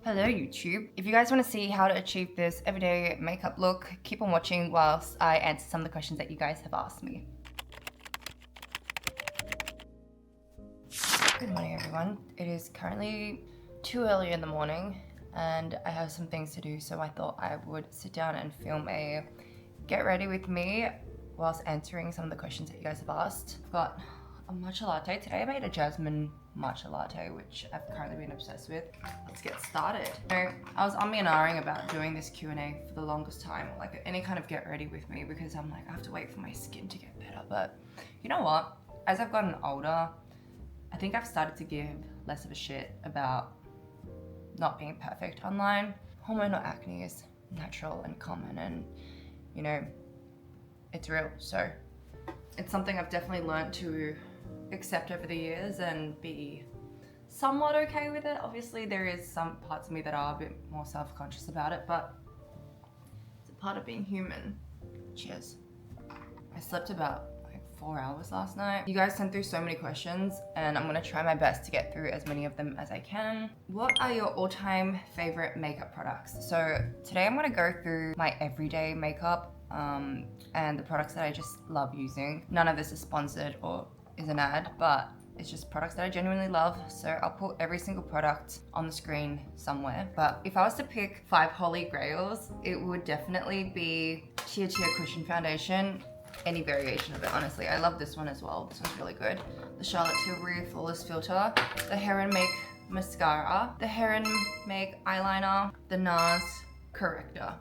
Hello YouTube. If you guys want to see how to achieve this everyday makeup look, keep on watching whilst I answer some of the questions that you guys have asked me. Good morning everyone. It is currently too early in the morning and I have some things to do, so I thought I would sit down and film a get ready with me whilst answering some of the questions that you guys have asked. I've got a matcha latte. Today I made a jasmine matcha latte, which I've currently been obsessed with. Let's get started. So I was umming and ahhing about doing this Q&A for the longest time, like any kind of get ready with me, because I'm like, I have to wait for my skin to get better. But you know what? As I've gotten older, I think I've started to give less of a shit about not being perfect online. Hormonal acne is natural and common, and you know, it's real. So it's something I've definitely learned to accept over the years and be somewhat okay with it. Obviously there is some parts of me that are a bit more self-conscious about it, but it's a part of being human. Cheers. I slept about like 4 hours last night. You guys sent through so many questions and I'm gonna try my best to get through as many of them as I can. What are your all-time favorite makeup products? So today I'm gonna go through my everyday makeup and the products that I just love using. None of this is sponsored or is an ad, but it's just products that I genuinely love. So I'll put every single product on the screen somewhere. But if I was to pick 5 holy grails, it would definitely be Chia Cushion Foundation. Any variation of it, honestly. I love this one as well. This one's really good. The Charlotte Tilbury Flawless Filter, the Hair and Make Mascara, the Hair and Make Eyeliner, the NARS Corrector.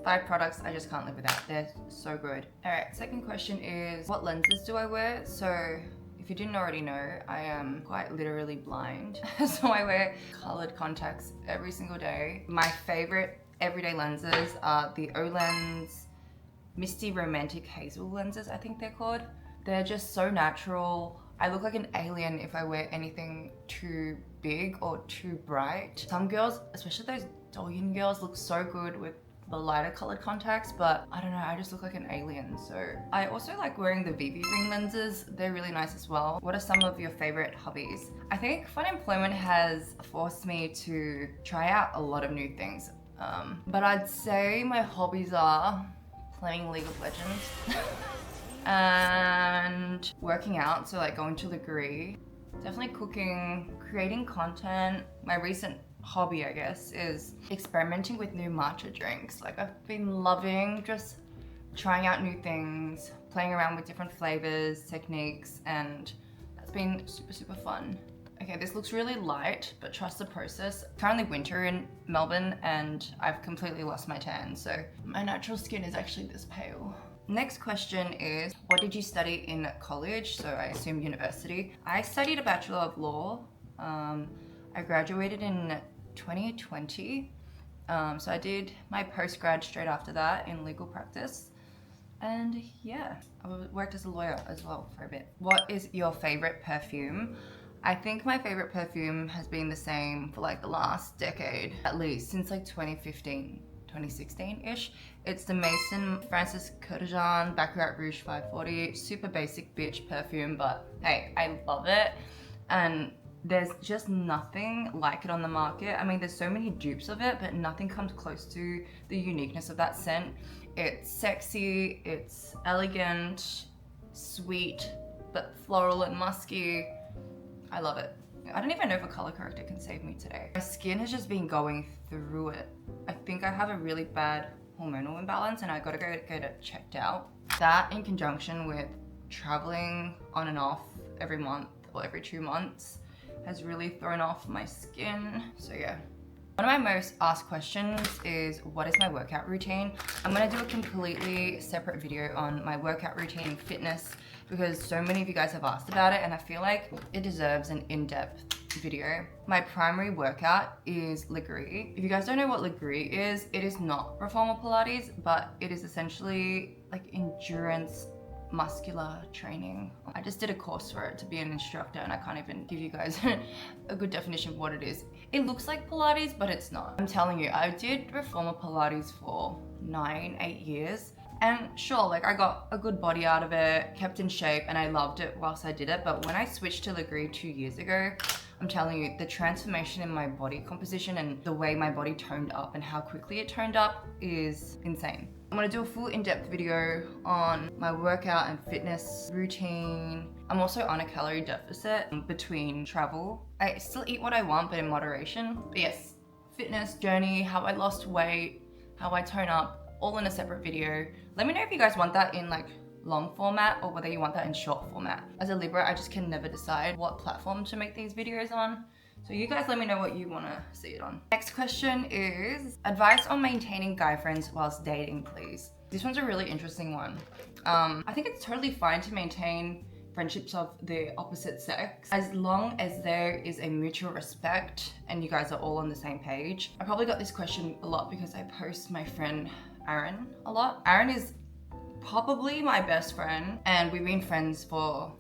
5 products I just can't live without. They're so good. All right, second question is, what lenses do I wear? So if you didn't already know, I am quite literally blind. So I wear colored contacts every single day. My favorite everyday lenses are the Olens Misty Romantic Hazel lenses, I think they're called. They're just so natural. I look like an alien if I wear anything too big or too bright. Some girls, especially those Douyin girls, look so good with the lighter colored contacts, but I don't know, I just look like an alien. So I also like wearing the VV ring lenses. They're really nice as well. What are some of your favorite hobbies? I think fun employment has forced me to try out a lot of new things, but I'd say my hobbies are playing League of Legends and working out, so like going to the degree, definitely cooking, creating content. My recent hobby, I guess, is experimenting with new matcha drinks. Like I've been loving just trying out new things, playing around with different flavors, techniques, and that's been super fun. Okay, this looks really light, but trust the process. Currently winter in Melbourne and I've completely lost my tan, so my natural skin is actually this pale. Next question is, what did you study in college? So I assume university. I studied a Bachelor of Law. I graduated in 2020. So I did my postgrad straight after that in legal practice. And yeah, I worked as a lawyer as well for a bit. What is your favorite perfume? I think my favorite perfume has been the same for like the last decade, at least since like 2015, 2016-ish. It's the Maison Francis Kurkdjian Baccarat Rouge 540. Super basic bitch perfume, but hey, I love it. And there's just nothing like it on the market. I mean, there's so many dupes of it, but nothing comes close to the uniqueness of that scent. It's sexy, it's elegant, sweet, but floral and musky. I love it. I don't even know if a color corrector can save me today. My skin has just been going through it. I think I have a really bad hormonal imbalance and I gotta go get it checked out. That in conjunction with traveling on and off every month or every 2 months has really thrown off my skin. So yeah. One of my most asked questions is, what is my workout routine? I'm gonna do a completely separate video on my workout routine and fitness because so many of you guys have asked about it and I feel like it deserves an in-depth video. My primary workout is Legree. If you guys don't know what Legree is, it is not Reformer Pilates, but it is essentially like endurance muscular training. I just did a course for it to be an instructor and I can't even give you guys a good definition of what it is. It looks like Pilates, but it's not. I'm telling you, I did Reformer Pilates for 8 years. And sure, like I got a good body out of it, kept in shape, and I loved it whilst I did it. But when I switched to Legree 2 years ago, I'm telling you, the transformation in my body composition and the way my body toned up and how quickly it toned up is insane. I'm gonna do a full in-depth video on my workout and fitness routine. I'm also on a calorie deficit between travel. I still eat what I want, but in moderation. But yes, fitness journey, how I lost weight, how I tone up, all in a separate video. Let me know if you guys want that in like long format or whether you want that in short format. As a Libra, I just can never decide what platform to make these videos on. So you guys let me know what you want to see it on. Next question is advice on maintaining guy friends whilst dating, please. This one's a really interesting one. I think it's totally fine to maintain friendships of the opposite sex as long as there is a mutual respect and you guys are all on the same page. I probably got this question a lot because I post my friend Aaron a lot. Aaron is probably my best friend and we've been friends for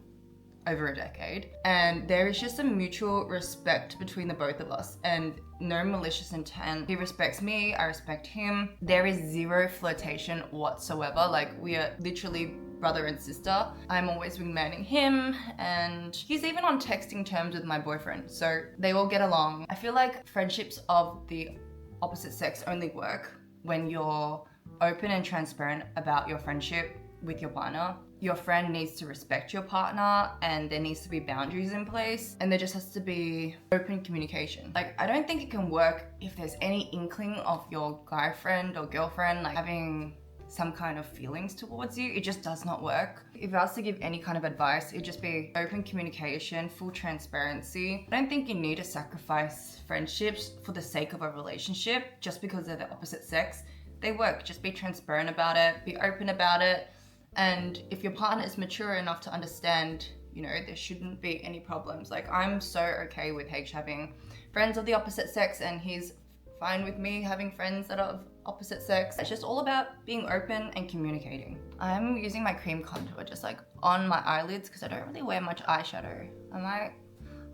over a decade, and there is just a mutual respect between the both of us and no malicious intent. He respects me, I respect him. There is zero flirtation whatsoever. Like, we are literally brother and sister. I'm always wingmanning him and he's even on texting terms with my boyfriend, so they all get along. I feel like friendships of the opposite sex only work when you're open and transparent about your friendship with your partner. Your friend needs to respect your partner and there needs to be boundaries in place, and there just has to be open communication. Like, I don't think it can work if there's any inkling of your guy friend or girlfriend like having some kind of feelings towards you. It just does not work. If I was to give any kind of advice, it'd just be open communication, full transparency. I don't think you need to sacrifice friendships for the sake of a relationship just because they're the opposite sex. They work. Just be transparent about it, be open about it. And if your partner is mature enough to understand, you know, there shouldn't be any problems. Like, I'm so okay with H having friends of the opposite sex and he's fine with me having friends that are of opposite sex. It's just all about being open and communicating. I'm using my cream contour just like on my eyelids because I don't really wear much eyeshadow. I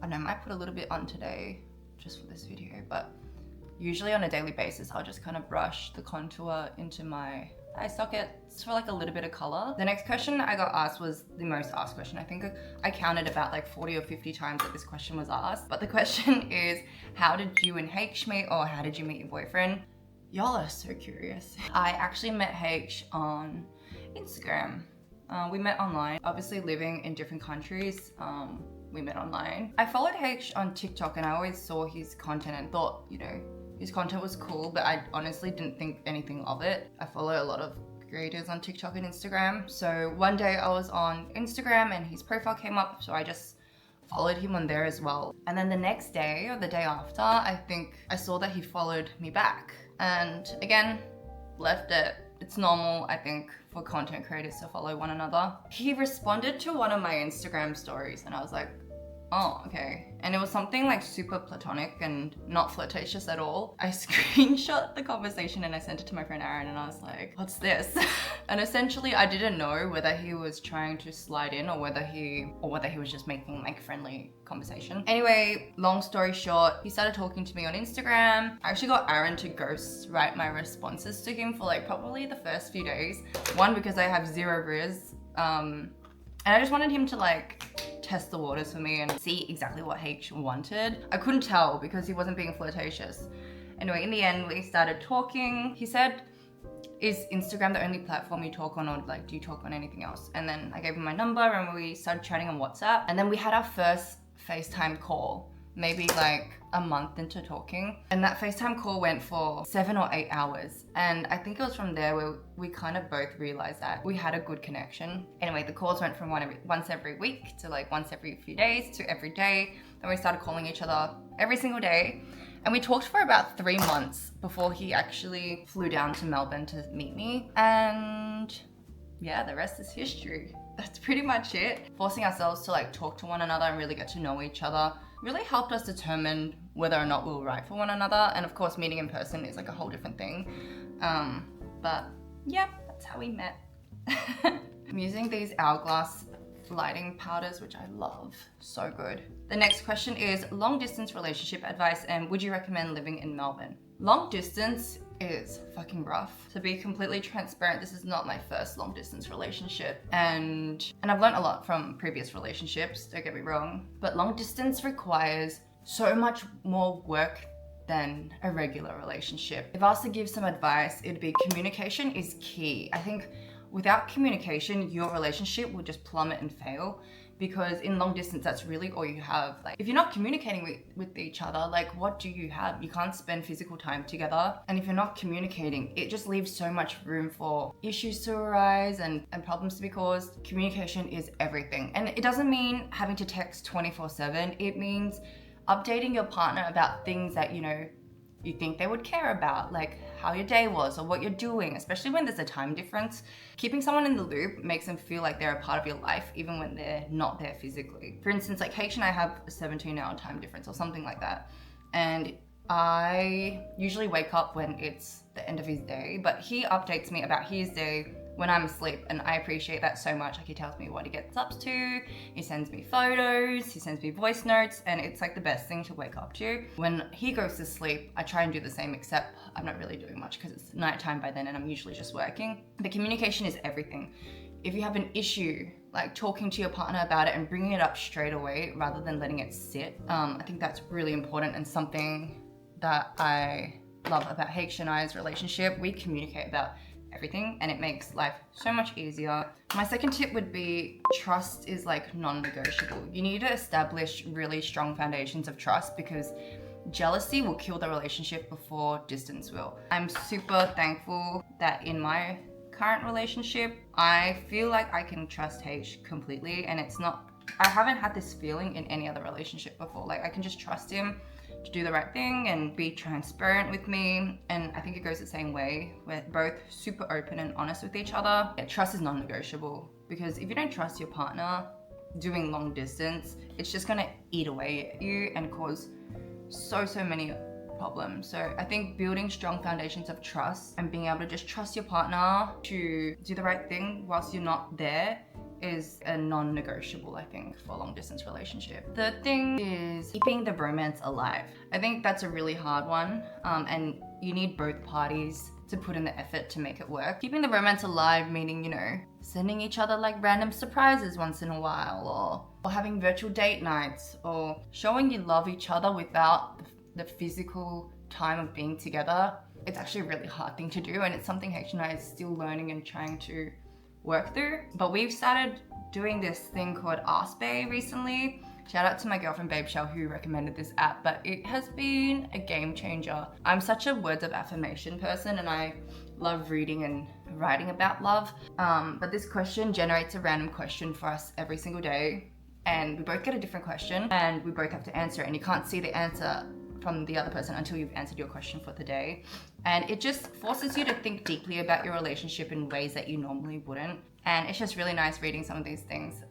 don't know, I might put a little bit on today just for this video, but usually on a daily basis, I'll just kind of brush the contour into my eye sockets for like a little bit of color. The next question I got asked was the most asked question. I think I counted about like 40 or 50 times that this question was asked. But the question is, how did you and H meet, or how did you meet your boyfriend? Y'all are so curious. I actually met H on Instagram. We met online. Obviously living in different countries, we met online. I followed H on TikTok and I always saw his content and thought, you know, his content was cool, but I honestly didn't think anything of it. I follow a lot of creators on TikTok and Instagram. So one day I was on Instagram and his profile came up, so I just followed him on there as well. And then the next day or the day after, I think I saw that he followed me back. And again, left it. It's normal, I think, for content creators to follow one another. He responded to one of my Instagram stories and I was like, oh, okay. And it was something like super platonic and not flirtatious at all. I screenshot the conversation and I sent it to my friend Aaron and I was like, what's this? And essentially I didn't know whether he was trying to slide in or whether he was just making like friendly conversation. Anyway, long story short, he started talking to me on Instagram. I actually got Aaron to ghost write my responses to him for like probably the first few days. One, because I have zero riz. And I just wanted him to like test the waters for me and see exactly what H wanted. I couldn't tell because he wasn't being flirtatious. Anyway, in the end, we started talking. He said, is Instagram the only platform you talk on, or like, do you talk on anything else? And then I gave him my number and we started chatting on WhatsApp. And then we had our first FaceTime call, maybe like a month into talking. And that FaceTime call went for 7 or 8 hours. And I think it was from there where we kind of both realized that we had a good connection. Anyway, the calls went from once every week to like once every few days to every day. Then we started calling each other every single day. And we talked for about 3 months before he actually flew down to Melbourne to meet me. And yeah, the rest is history. That's pretty much it. Forcing ourselves to like talk to one another and really get to know each other really helped us determine whether or not we were right for one another. And of course, meeting in person is like a whole different thing. But yeah, that's how we met. I'm using these Hourglass lighting powders, which I love. So good. The next question is long distance relationship advice and would you recommend living in Melbourne? Long distance is fucking rough. To be completely transparent, this is not my first long distance relationship. And I've learned a lot from previous relationships, don't get me wrong, but long distance requires so much more work than a regular relationship. If I was to give some advice, it'd be communication is key. I think without communication, your relationship will just plummet and fail, because in long distance, that's really all you have. Like, if you're not communicating with each other, like, what do you have? You can't spend physical time together. And if you're not communicating, it just leaves so much room for issues to arise and problems to be caused. Communication is everything. And it doesn't mean having to text 24/7. It means updating your partner about things that, you think they would care about, like how your day was or what you're doing, especially when there's a time difference. Keeping someone in the loop makes them feel like they're a part of your life, even when they're not there physically. For instance, like H and I have a 17-hour time difference or something like that. And I usually wake up when it's the end of his day, but he updates me about his day when I'm asleep, and I appreciate that so much. Like, he tells me what he gets up to, he sends me photos, he sends me voice notes, and it's like the best thing to wake up to. When he goes to sleep, I try and do the same, except I'm not really doing much because it's nighttime by then and I'm usually just working. But communication is everything. If you have an issue, like talking to your partner about it and bringing it up straight away rather than letting it sit, I think that's really important, and something that I love about H and I's relationship. We communicate about everything and it makes life so much easier. My second tip would be trust is like non-negotiable. You need to establish really strong foundations of trust, because jealousy will kill the relationship before distance will. I'm super thankful that in my current relationship, I feel like I can trust H completely, and I haven't had this feeling in any other relationship before. Like, I can just trust him to do the right thing and be transparent with me. And I think it goes the same way. We're both super open and honest with each other. Yeah, trust is non-negotiable, because if you don't trust your partner doing long distance, it's just gonna eat away at you and cause so many problems. So I think building strong foundations of trust and being able to just trust your partner to do the right thing whilst you're not there is a non-negotiable, I think, for a long distance relationship. Third thing is keeping the bromance alive. I think that's a really hard one, and you need both parties to put in the effort to make it work. Keeping the romance alive, meaning, sending each other like random surprises once in a while, or having virtual date nights, or showing you love each other without the physical time of being together. It's actually a really hard thing to do, and it's something H and I is still learning and trying to work through. But we've started doing this thing called Ask Bae recently. Shout out to my girlfriend Babe Shell who recommended this app, but it has been a game changer. I'm such a words of affirmation person, and I love reading and writing about love. But this question generates a random question for us every single day, and we both get a different question and we both have to answer it, and you can't see the answer from the other person until you've answered your question for the day. And it just forces you to think deeply about your relationship in ways that you normally wouldn't. And it's just really nice reading some of these things.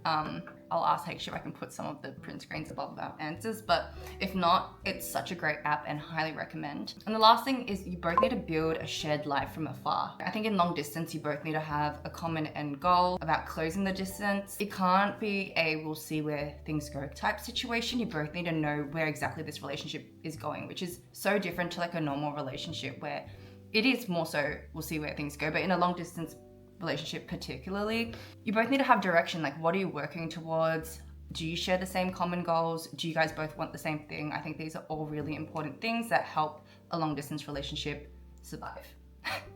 I'll ask H if I can put some of the print screens above our answers, but if not, it's such a great app and highly recommend. And the last thing is you both need to build a shared life from afar. I think in long distance, you both need to have a common end goal about closing the distance. It can't be a we'll see where things go type situation. You both need to know where exactly this relationship is going, which is so different to like a normal relationship where it is more so we'll see where things go. But in a long distance relationship particularly, you both need to have direction. Like, what are you working towards? Do you share the same common goals? Do you guys both want the same thing? I think these are all really important things that help a long distance relationship survive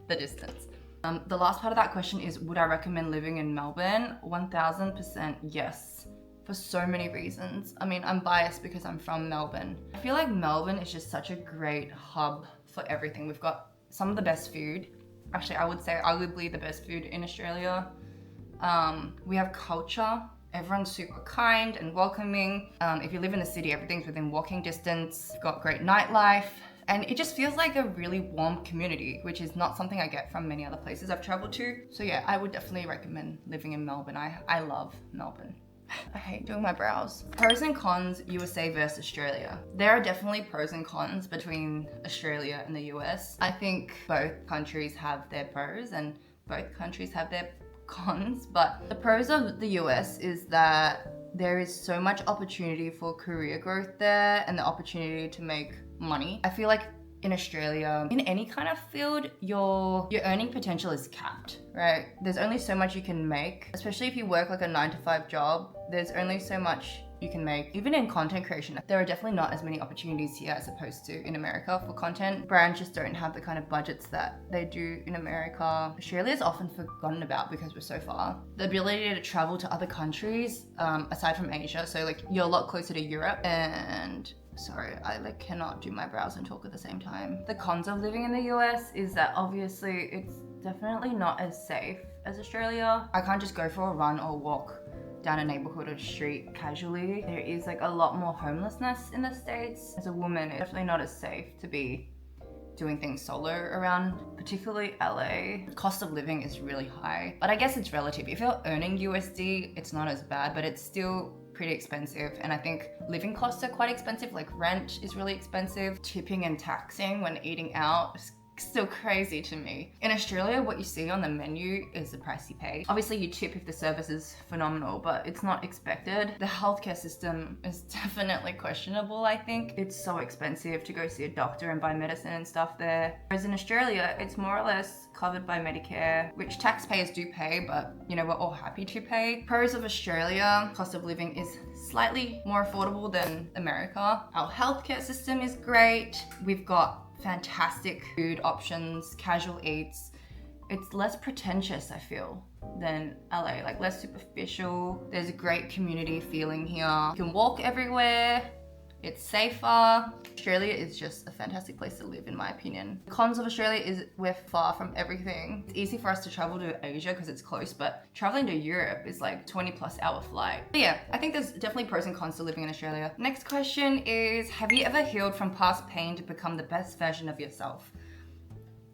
the distance. The last part of that question is, would I recommend living in Melbourne? 1000% yes, for so many reasons. I mean, I'm biased because I'm from Melbourne. I feel like Melbourne is just such a great hub for everything. We've got some of the best food. Actually, I would say arguably the best food in Australia. We have culture. Everyone's super kind and welcoming. If you live in the city, everything's within walking distance. We've got great nightlife. And it just feels like a really warm community, which is not something I get from many other places I've traveled to. So yeah, I would definitely recommend living in Melbourne. I love Melbourne. I hate doing my brows. Pros and cons, USA versus Australia. There are definitely pros and cons between Australia and the US. I think both countries have their pros and both countries have their cons, but the pros of the US is that there is so much opportunity for career growth there and the opportunity to make money. I feel like in Australia, in any kind of field, your earning potential is capped, right? There's only so much you can make, especially if you work like a 9-to-5 job. There's only so much you can make. Even in content creation, there are definitely not as many opportunities here as opposed to in America for content. Brands just don't have the kind of budgets that they do in America. Australia is often forgotten about because we're so far. The ability to travel to other countries, aside from Asia, so like you're a lot closer to Europe and sorry, I like cannot do my brows and talk at the same time. The cons of living in the US is that obviously it's definitely not as safe as Australia. I can't just go for a run or walk down a neighborhood or street casually. There is like a lot more homelessness in the States. As a woman, it's definitely not as safe to be doing things solo around, particularly LA. The cost of living is really high, but I guess it's relative. If you're earning USD, it's not as bad, but it's still pretty expensive. And I think living costs are quite expensive, like rent is really expensive. Tipping and taxing when eating out is still crazy to me. In Australia, what you see on the menu is the price you pay. Obviously you tip if the service is phenomenal, but it's not expected. The healthcare system is definitely questionable, I think. It's so expensive to go see a doctor and buy medicine and stuff there. Whereas in Australia, it's more or less covered by Medicare, which taxpayers do pay, but you know, we're all happy to pay. Pros of Australia, cost of living is slightly more affordable than America. Our healthcare system is great. We've got fantastic food options, casual eats. It's less pretentious, I feel, than LA, like less superficial. There's a great community feeling here. You can walk everywhere. It's safer. Australia is just a fantastic place to live, in my opinion. The cons of Australia is we're far from everything. It's easy for us to travel to Asia because it's close, but traveling to Europe is like 20+ hour flight. But yeah, I think there's definitely pros and cons to living in Australia. Next question is, have you ever healed from past pain to become the best version of yourself?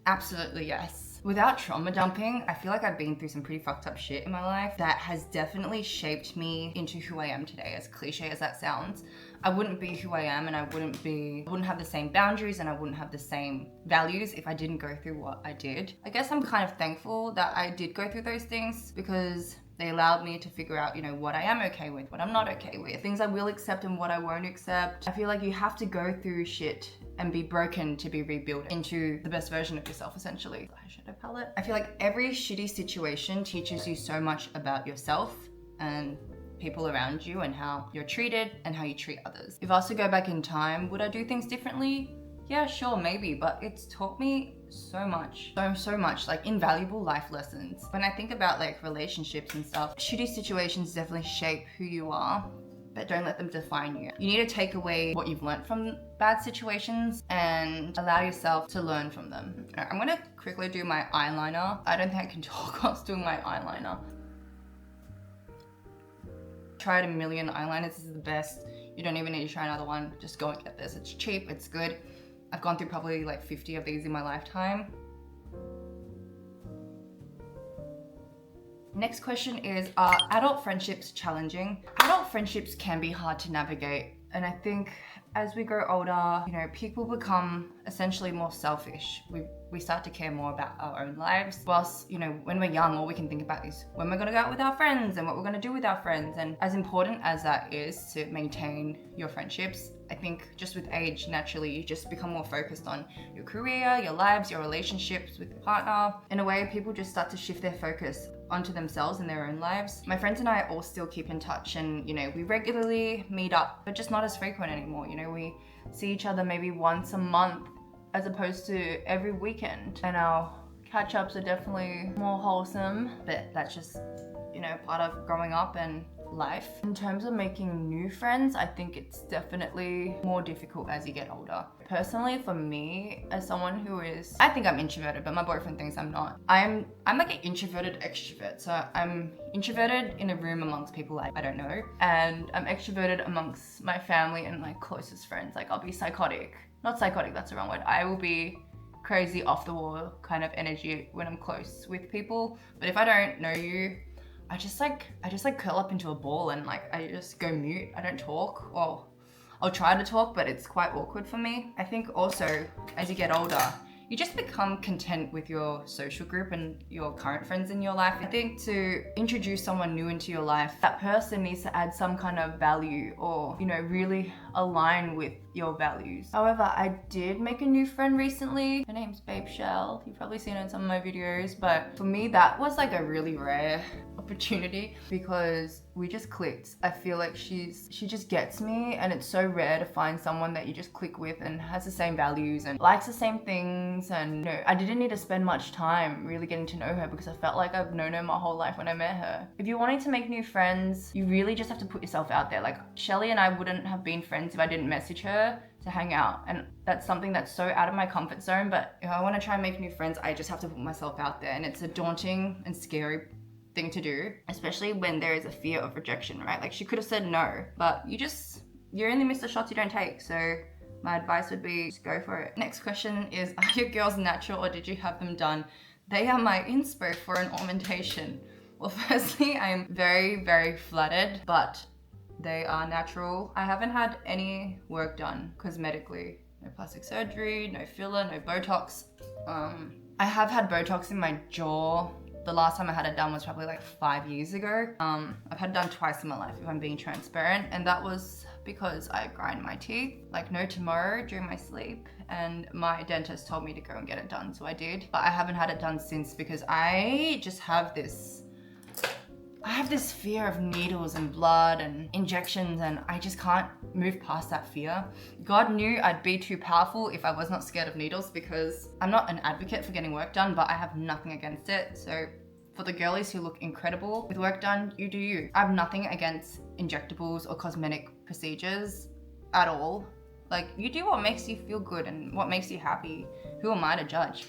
Absolutely yes. Without trauma dumping, I feel like I've been through some pretty fucked up shit in my life that has definitely shaped me into who I am today, as cliche as that sounds. I wouldn't be who I am, and I wouldn't have the same boundaries, and I wouldn't have the same values if I didn't go through what I did. I guess I'm kind of thankful that I did go through those things because they allowed me to figure out, you know, what I am okay with, what I'm not okay with, things I will accept and what I won't accept. I feel like you have to go through shit and be broken to be rebuilt into the best version of yourself, essentially. Eyeshadow palette. I feel like every shitty situation teaches you so much about yourself and people around you and how you're treated and how you treat others. If I was to go back in time, would I do things differently? Yeah, sure, maybe, but it's taught me so much, so much, like invaluable life lessons. When I think about like relationships and stuff, shitty situations definitely shape who you are, but don't let them define you. You need to take away what you've learned from bad situations and allow yourself to learn from them. I'm gonna quickly do my eyeliner. I don't think I can talk whilst doing my eyeliner. Tried a million eyeliners, this is the best. You don't even need to try another one, just go and get this. It's cheap, it's good. I've gone through probably like 50 of these in my lifetime. Next question is, are adult friendships challenging? Adult friendships can be hard to navigate, and I think as we grow older, you know, people become essentially more selfish. We start to care more about our own lives. Whilst, you know, when we're young, all we can think about is when we're gonna go out with our friends and what we're gonna do with our friends. And as important as that is to maintain your friendships, I think just with age, naturally, you just become more focused on your career, your lives, your relationships with your partner. In a way, people just start to shift their focus onto themselves and their own lives. My friends and I all still keep in touch, and you know, we regularly meet up, but just not as frequent anymore. You know, we see each other maybe once a month as opposed to every weekend, and our catch-ups are definitely more wholesome, but that's just, you know, part of growing up and life. In terms of making new friends, I think it's definitely more difficult as you get older. Personally, for me, as someone who is, I think I'm introverted, but my boyfriend thinks I'm not. I'm like an introverted extrovert. So I'm introverted in a room amongst people I don't know, and I'm extroverted amongst my family and my closest friends. Like I'll be psychotic. Not psychotic, that's the wrong word. I will be crazy off the wall kind of energy when I'm close with people. But if I don't know you, I just curl up into a ball and like I just go mute. I don't talk. Well, I'll try to talk, but it's quite awkward for me. I think also as you get older, you just become content with your social group and your current friends in your life. I think to introduce someone new into your life, that person needs to add some kind of value or, you know, really align with your values. However, I did make a new friend recently. Her name's Babe Shell. You've probably seen her in some of my videos, but for me, that was like a really rare opportunity because we just clicked. I feel like she just gets me, and it's so rare to find someone that you just click with and has the same values and likes the same things. And you know, I didn't need to spend much time really getting to know her because I felt like I've known her my whole life when I met her. If you're wanting to make new friends, you really just have to put yourself out there. Like Shelly and I wouldn't have been friends if I didn't message her to hang out, and that's something that's so out of my comfort zone. But if I want to try and make new friends, I just have to put myself out there, and it's a daunting and scary thing to do, especially when there is a fear of rejection, right? Like she could have said no, but you only miss the shots you don't take. So my advice would be just go for it. Next question is, are your girls natural or did you have them done? They are my inspo for an augmentation. Well, firstly, I'm very, very flattered, but they are natural. I haven't had any work done cosmetically. No plastic surgery, no filler, no Botox. I have had Botox in my jaw. The last time I had it done was probably like 5 years ago. I've had it done twice in my life, if I'm being transparent. And that was because I grind my teeth like no tomorrow during my sleep. And my dentist told me to go and get it done, so I did. But I haven't had it done since because I just have this fear of needles and blood and injections, and I just can't move past that fear. God knew I'd be too powerful if I was not scared of needles, because I'm not an advocate for getting work done, but I have nothing against it. So for the girlies who look incredible with work done, you do you. I have nothing against injectables or cosmetic procedures at all. Like, you do what makes you feel good and what makes you happy. Who am I to judge?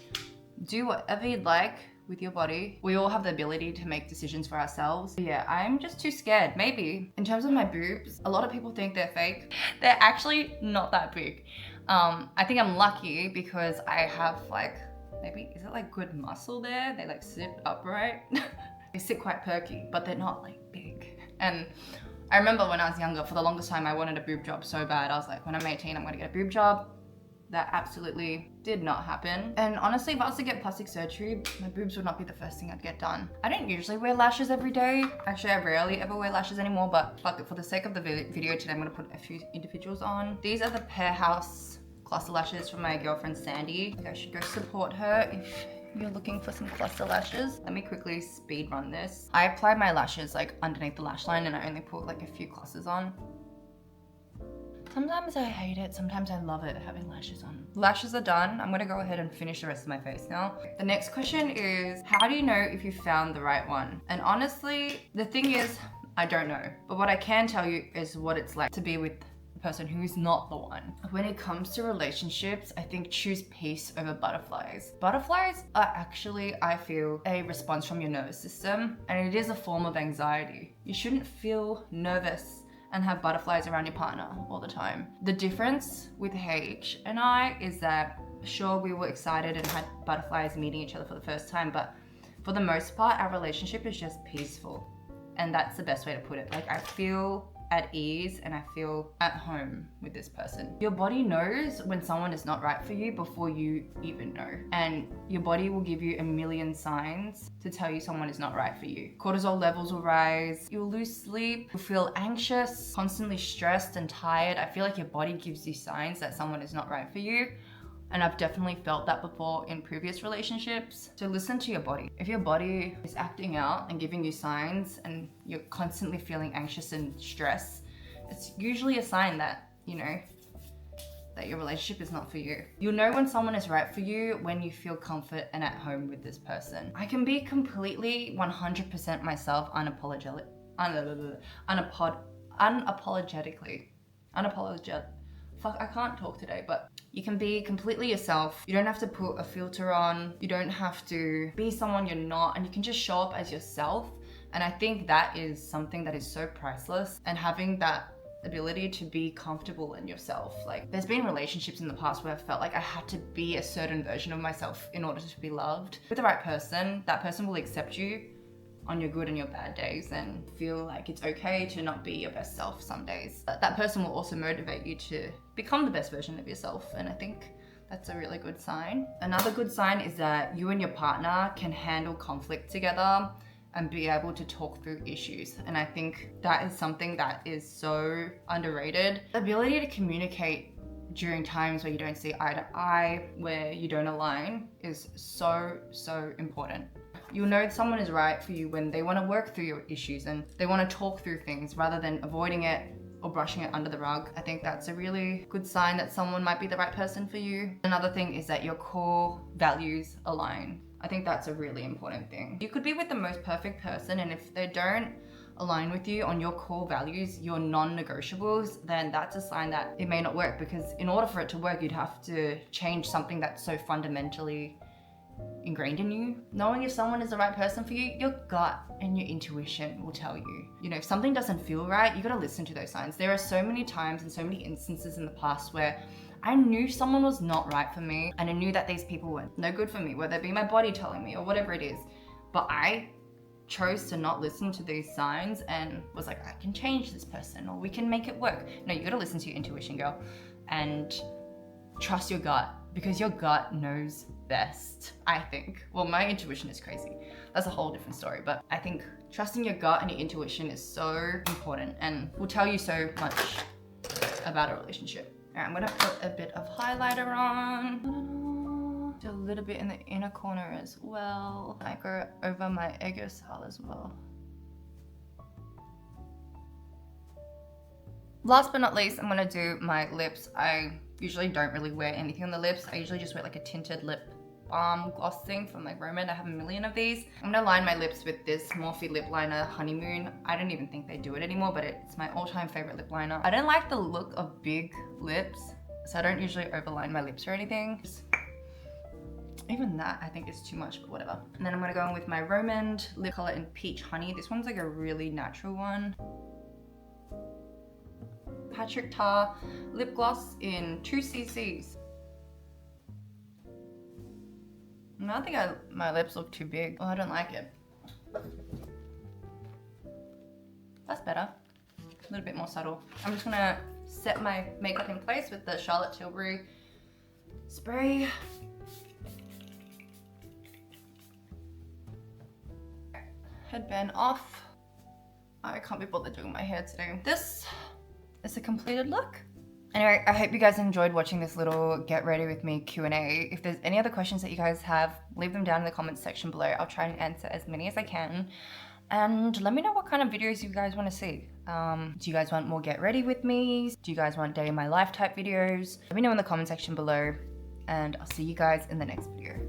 Do whatever you'd like with your body. We all have the ability to make decisions for ourselves. But yeah, I'm just too scared, maybe. In terms of my boobs, a lot of people think they're fake. They're actually not that big. I think I'm lucky because I have like, maybe, is it like good muscle there? They like sit upright. They sit quite perky, but they're not like big. And I remember when I was younger, for the longest time, I wanted a boob job so bad. I was like, when I'm 18, I'm gonna get a boob job. That absolutely did not happen. And honestly, if I was to get plastic surgery, my boobs would not be the first thing I'd get done. I don't usually wear lashes every day. Actually, I rarely ever wear lashes anymore, but fuck it, for the sake of the video today, I'm gonna put a few individuals on. These are the Pear House cluster lashes from my girlfriend Sandy. I should go support her if you're looking for some cluster lashes. Let me quickly speed run this. I apply my lashes like underneath the lash line, and I only put like a few clusters on. Sometimes I hate it, sometimes I love it having lashes on. Lashes are done. I'm gonna go ahead and finish the rest of my face now. The next question is, how do you know if you found the right one? And honestly, the thing is, I don't know. But what I can tell you is what it's like to be with a person who is not the one. When it comes to relationships, I think choose peace over butterflies. Butterflies are actually, I feel, a response from your nervous system, and it is a form of anxiety. You shouldn't feel nervous and have butterflies around your partner all the time. The difference with H and I is that, sure, we were excited and had butterflies meeting each other for the first time, but for the most part, our relationship is just peaceful. And that's the best way to put it. Like, I feel at ease and I feel at home with this person. Your body knows when someone is not right for you before you even know. And your body will give you a million signs to tell you someone is not right for you. Cortisol levels will rise, you'll lose sleep, you'll feel anxious, constantly stressed and tired. I feel like your body gives you signs that someone is not right for you. And I've definitely felt that before in previous relationships. So listen to your body. If your body is acting out and giving you signs and you're constantly feeling anxious and stressed, it's usually a sign that, you know, that your relationship is not for you. You'll know when someone is right for you when you feel comfort and at home with this person. I can be completely 100% myself unapologetically. Fuck, I can't talk today, but you can be completely yourself. You don't have to put a filter on. You don't have to be someone you're not, and you can just show up as yourself. And I think that is something that is so priceless, and having that ability to be comfortable in yourself. Like, there's been relationships in the past where I felt like I had to be a certain version of myself in order to be loved. With the right person, that person will accept you on your good and your bad days and feel like it's okay to not be your best self some days. But that person will also motivate you to become the best version of yourself, and I think that's a really good sign. Another good sign is that you and your partner can handle conflict together and be able to talk through issues. And I think that is something that is so underrated. The ability to communicate during times where you don't see eye to eye, where you don't align, is so important. You'll know someone is right for you when they want to work through your issues and they want to talk through things rather than avoiding it or brushing it under the rug. I think that's a really good sign that someone might be the right person for you. Another thing is that your core values align. I think that's a really important thing. You could be with the most perfect person, and if they don't align with you on your core values, your non-negotiables, then that's a sign that it may not work, because in order for it to work, you'd have to change something that's so fundamentally ingrained in you. Knowing if someone is the right person for you, your gut and your intuition will tell you. You know, if something doesn't feel right, you gotta listen to those signs. There are so many times and so many instances in the past where I knew someone was not right for me, and I knew that these people were no good for me, whether it be my body telling me or whatever it is. But I chose to not listen to these signs and was like, I can change this person, or we can make it work. No, you gotta listen to your intuition, girl, and trust your gut, because your gut knows best, I think. Well, my intuition is crazy. That's a whole different story, but I think trusting your gut and your intuition is so important and will tell you so much about a relationship. All right, I'm gonna put a bit of highlighter on. Do a little bit in the inner corner as well. I go over my egosal as well. Last but not least, I'm gonna do my lips. I usually don't really wear anything on the lips. I usually just wear like a tinted lip balm gloss thing from like Roman. I have a million of these. I'm gonna line my lips with this Morphe lip liner Honeymoon. I don't even think they do it anymore, but it's my all-time favorite lip liner. I don't like the look of big lips, so I don't usually overline my lips or anything. Even that I think is too much, but whatever. And then I'm gonna go in with my Roman lip color in Peach Honey. This one's like a really natural one. Patrick Tar lip gloss in 2cc's. I think my lips look too big. Oh, I don't like it. That's better. A little bit more subtle. I'm just gonna set my makeup in place with the Charlotte Tilbury spray. Headband off. I can't be bothered doing my hair today. This is a completed look. Anyway, I hope you guys enjoyed watching this little get ready with me Q&A. If there's any other questions that you guys have, leave them down in the comments section below. I'll try and answer as many as I can. And let me know what kind of videos you guys want to see. Do you guys want more get ready with me? Do you guys want day in my life type videos? Let me know in the comment section below, and I'll see you guys in the next video.